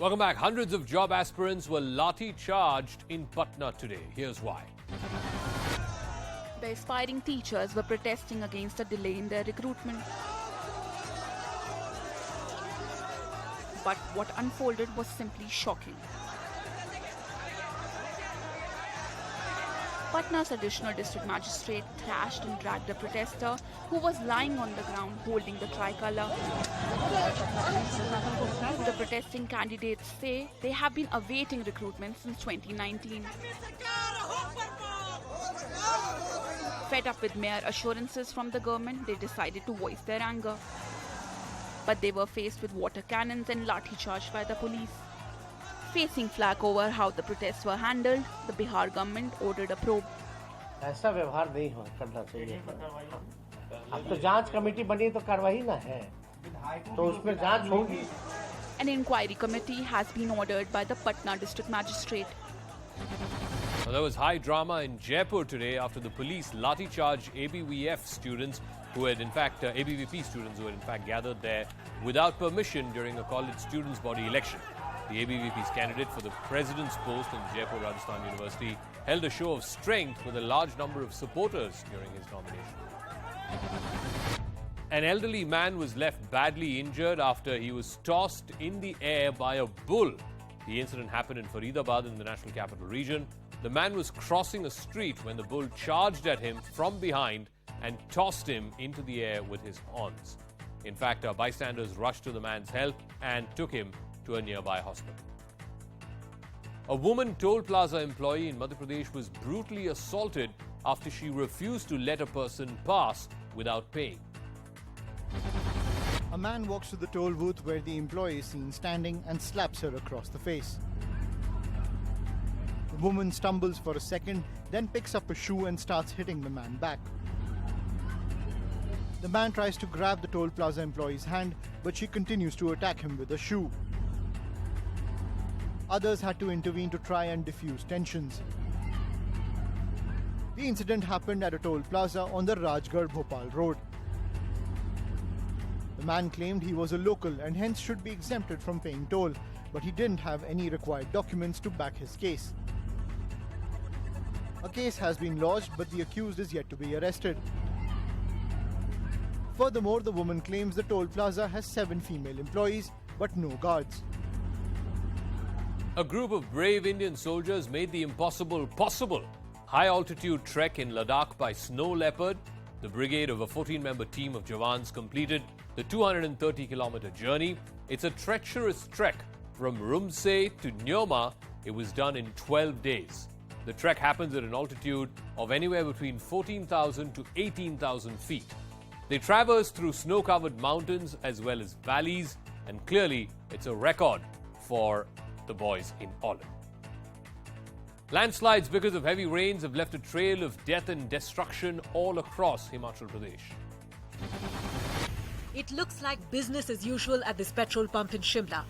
Welcome back. Hundreds of job aspirants were lathi-charged in Patna today. Here's why. The aspiring teachers were protesting against a delay in their recruitment. But what unfolded was simply shocking. Patna's additional district magistrate thrashed and dragged a protester who was lying on the ground holding the tricolour. The protesting candidates say they have been awaiting recruitment since 2019. Fed up with mere assurances from the government, they decided to voice their anger. But they were faced with water cannons and lathi charged by the police. Facing flack over how the protests were handled, the Bihar government ordered a probe. ऐसा व्यवहार नहीं करना चाहिए। अब तो जांच committee बनी तो कार्रवाई ना है, तो उसमें जांच होगी। An inquiry committee has been ordered by the Patna district magistrate. Well, there was high drama in Jaipur today after the police lathi-charged ABVP students who had in fact gathered there without permission during a college students' body election. The ABVP's candidate for the president's post in Jaipur Rajasthan University held a show of strength with a large number of supporters during his nomination. An elderly man was left badly injured after he was tossed in the air by a bull. The incident happened in Faridabad in the National Capital Region. The man was crossing a street when the bull charged at him from behind and tossed him into the air with his horns. In fact, bystanders rushed to the man's help and took him to a nearby hospital. A woman toll plaza employee in Madhya Pradesh was brutally assaulted after she refused to let a person pass without paying. A man walks to the toll booth where the employee is seen standing and slaps her across the face. The woman stumbles for a second, then picks up a shoe and starts hitting the man back. The man tries to grab the toll plaza employee's hand, but she continues to attack him with a shoe. Others had to intervene to try and diffuse tensions. The incident happened at a toll plaza on the Rajgarh-Bhopal road. The man claimed he was a local and hence should be exempted from paying toll, but he didn't have any required documents to back his case. A case has been lodged, but the accused is yet to be arrested. Furthermore, the woman claims the toll plaza has 7 female employees, but no guards. A group of brave Indian soldiers made the impossible possible. High-altitude trek in Ladakh by snow leopard. The brigade of a 14-member team of Jawans completed the 230-kilometer journey. It's a treacherous trek from Rumsey to Nyoma. It was done in 12 days. The trek happens at an altitude of anywhere between 14,000 to 18,000 feet. They traverse through snow-covered mountains as well as valleys, and clearly it's a record for the boys in Olin. Landslides because of heavy rains have left a trail of death and destruction all across Himachal Pradesh. It looks like business as usual at this petrol pump in Shimla.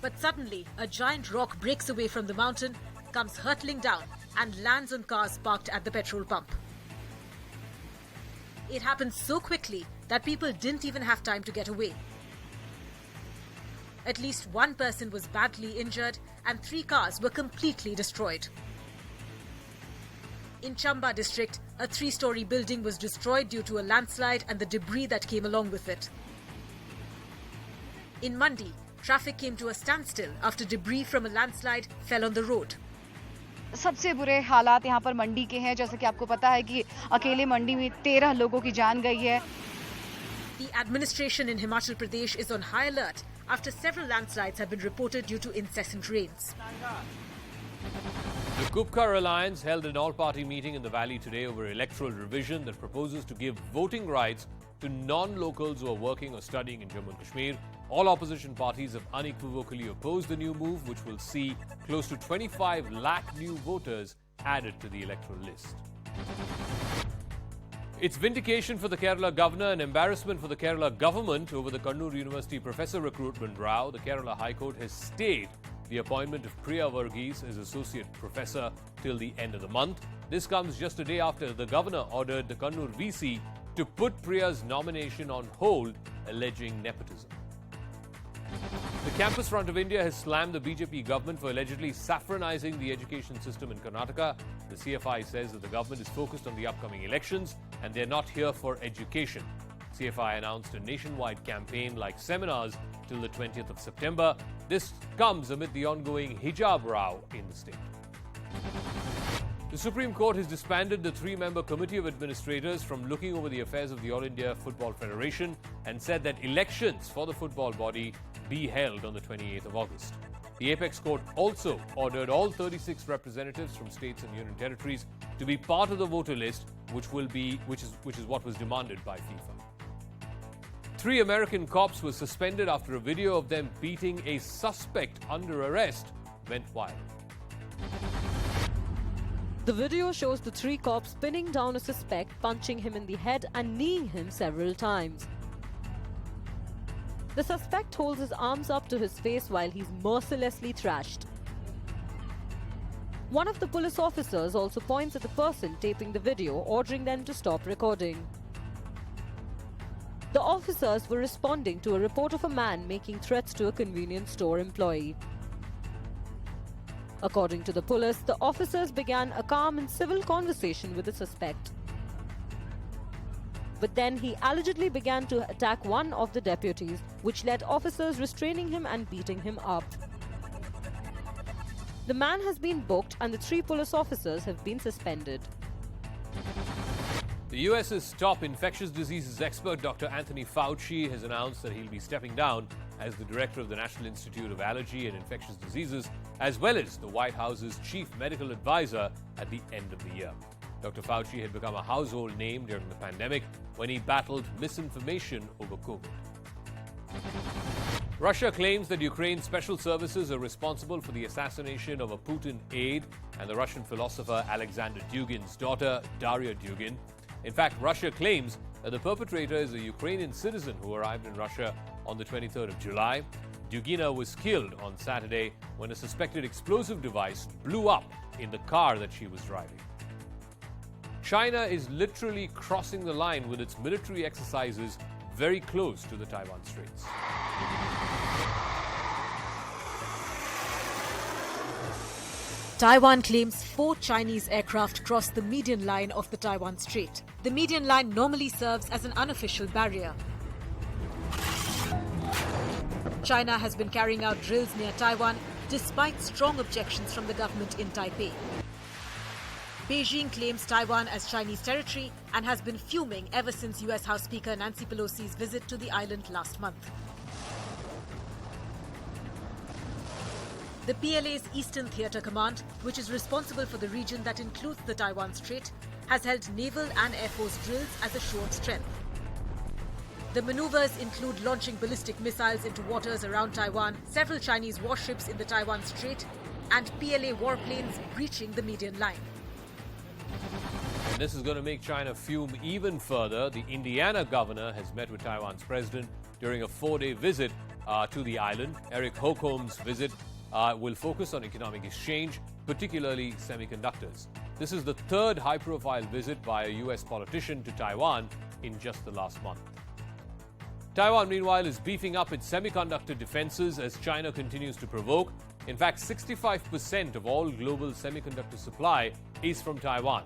But suddenly, a giant rock breaks away from the mountain, comes hurtling down and lands on cars parked at the petrol pump. It happened so quickly that people didn't even have time to get away. At least one person was badly injured and 3 cars were completely destroyed. In Chamba district, a 3-story building was destroyed due to a landslide and the debris that came along with it. In Mandi, traffic came to a standstill after debris from a landslide fell on the road. सबसे बुरे हालात यहाँ पर मंडी के हैं, जैसे कि आपको पता है कि अकेले मंडी में 13 लोगों की जान गई है. The administration in Himachal Pradesh is on high alert after several landslides have been reported due to incessant rains. The Kupkar Alliance held an all-party meeting in the valley today over electoral revision that proposes to give voting rights to non-locals who are working or studying in Jammu and Kashmir. All opposition parties have unequivocally opposed the new move, which will see close to 25 lakh new voters added to the electoral list. It's vindication for the Kerala governor and embarrassment for the Kerala government over the Kannur University professor recruitment row. The Kerala High Court has stayed the appointment of Priya Varghese as associate professor till the end of the month. This comes just a day after the governor ordered the Kannur VC to put Priya's nomination on hold, alleging nepotism. The Campus Front of India has slammed the BJP government for allegedly saffronizing the education system in Karnataka. The CFI says that the government is focused on the upcoming elections and they're not here for education. CFI announced a nationwide campaign like seminars till the 20th of September. This comes amid the ongoing hijab row in the state. The Supreme Court has disbanded the three-member Committee of Administrators from looking over the affairs of the All India Football Federation and said that elections for the football body be held on the 28th of August. The Apex Court also ordered all 36 representatives from states and union territories to be part of the voter list, which is what was demanded by FIFA. 3 American cops were suspended after a video of them beating a suspect under arrest went viral. The video shows the 3 cops pinning down a suspect, punching him in the head and kneeing him several times. The suspect holds his arms up to his face while he's mercilessly thrashed. One of the police officers also points at the person taping the video, ordering them to stop recording. The officers were responding to a report of a man making threats to a convenience store employee. According to the police, the officers began a calm and civil conversation with the suspect. But then he allegedly began to attack one of the deputies, which led officers restraining him and beating him up. The man has been booked and the 3 police officers have been suspended. The US's top infectious diseases expert, Dr. Anthony Fauci, has announced that he'll be stepping down as the director of the National Institute of Allergy and Infectious Diseases, as well as the White House's chief medical advisor at the end of the year. Dr. Fauci had become a household name during the pandemic when he battled misinformation over COVID. Russia claims that Ukraine's special services are responsible for the assassination of a Putin aide and the Russian philosopher Alexander Dugin's daughter, Daria Dugin. In fact, Russia claims that the perpetrator is a Ukrainian citizen who arrived in Russia on the 23rd of July. Dugina was killed on Saturday when a suspected explosive device blew up in the car that she was driving. China is literally crossing the line with its military exercises very close to the Taiwan Straits. Taiwan claims 4 Chinese aircraft crossed the median line of the Taiwan Strait. The median line normally serves as an unofficial barrier. China has been carrying out drills near Taiwan despite strong objections from the government in Taipei. Beijing claims Taiwan as Chinese territory and has been fuming ever since US House Speaker Nancy Pelosi's visit to the island last month. The PLA's Eastern Theatre Command, which is responsible for the region that includes the Taiwan Strait, has held naval and air force drills as a show of strength. The maneuvers include launching ballistic missiles into waters around Taiwan, several Chinese warships in the Taiwan Strait, and PLA warplanes breaching the median line. And this is going to make China fume even further. The Indiana governor has met with Taiwan's president during a 4-day visit to the island. Eric Holcomb's visit will focus on economic exchange, particularly semiconductors. This is the 3rd high-profile visit by a U.S. politician to Taiwan in just the last month. Taiwan, meanwhile, is beefing up its semiconductor defenses as China continues to provoke. In fact, 65% of all global semiconductor supply is from Taiwan.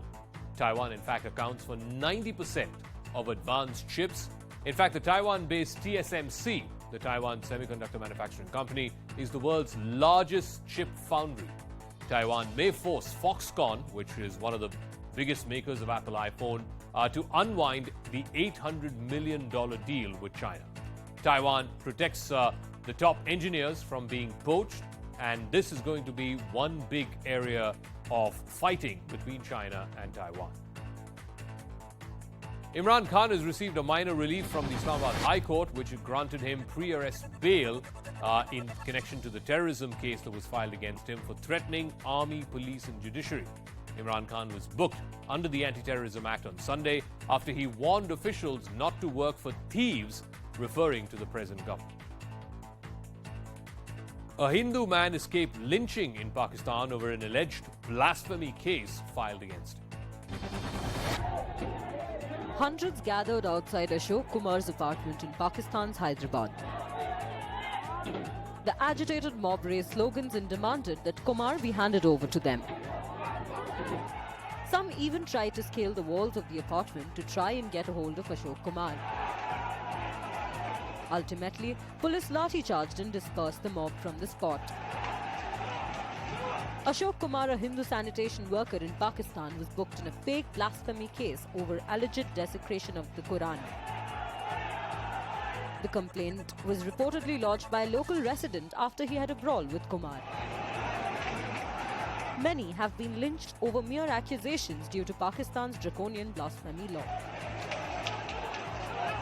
Taiwan, in fact, accounts for 90% of advanced chips. In fact, the Taiwan-based TSMC, the Taiwan Semiconductor Manufacturing Company, is the world's largest chip foundry. Taiwan may force Foxconn, which is one of the biggest makers of Apple iPhone, to unwind the $800 million deal with China. Taiwan protects the top engineers from being poached, and this is going to be one big area of fighting between China and Taiwan. Imran Khan has received a minor relief from the Islamabad High Court, which had granted him pre-arrest bail in connection to the terrorism case that was filed against him for threatening army, police and judiciary. Imran Khan was booked under the Anti-Terrorism Act on Sunday after he warned officials not to work for thieves, referring to the present government. A Hindu man escaped lynching in Pakistan over an alleged blasphemy case filed against him. Hundreds gathered outside Ashok Kumar's apartment in Pakistan's Hyderabad. The agitated mob raised slogans and demanded that Kumar be handed over to them. Some even tried to scale the walls of the apartment to try and get a hold of Ashok Kumar. Ultimately, police lathi-charged and dispersed the mob from the spot. Ashok Kumar, a Hindu sanitation worker in Pakistan, was booked in a fake blasphemy case over alleged desecration of the Quran. The complaint was reportedly lodged by a local resident after he had a brawl with Kumar. Many have been lynched over mere accusations due to Pakistan's draconian blasphemy law.